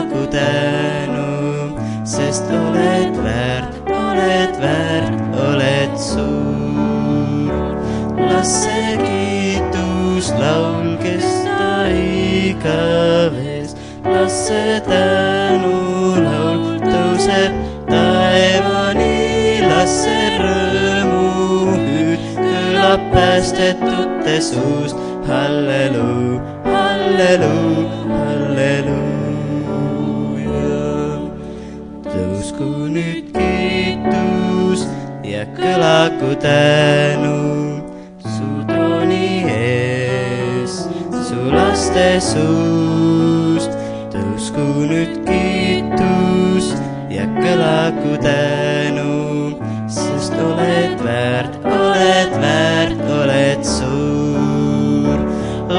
kõlaku tänu, sest oled väärt, oled suur. Las see kiituslaul kesta igavest, las see tänulaul tõuseb taevani, las see rõõmuhüüd kõlab päästetute suust. Halleluu, halleluu, halleluuja. Tõusku nüüd kiitus ja kõlaku tänu su trooni ees, su laste suust. Tõusku nüüd kiitus ja kõlaku tänu, sest oled väärt, oled suur.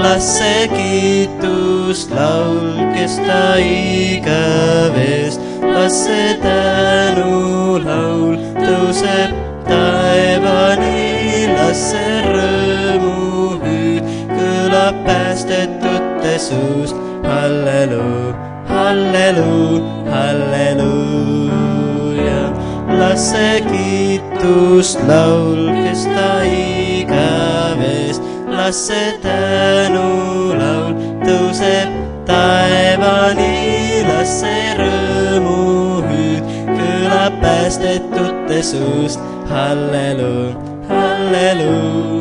Las see kiituslaul kesta igavest, las see tänulaul tõuseb taevani, las see rõõmuhüüd kõlab päästetute suust. Halleluu, halleluu, halleluuja. Las see kiituslaul kesta igavest, las see tänulaul tõuseb taevani, las see rõõmuhüüd kõlab päästetute suust. Halleluu, halleluu.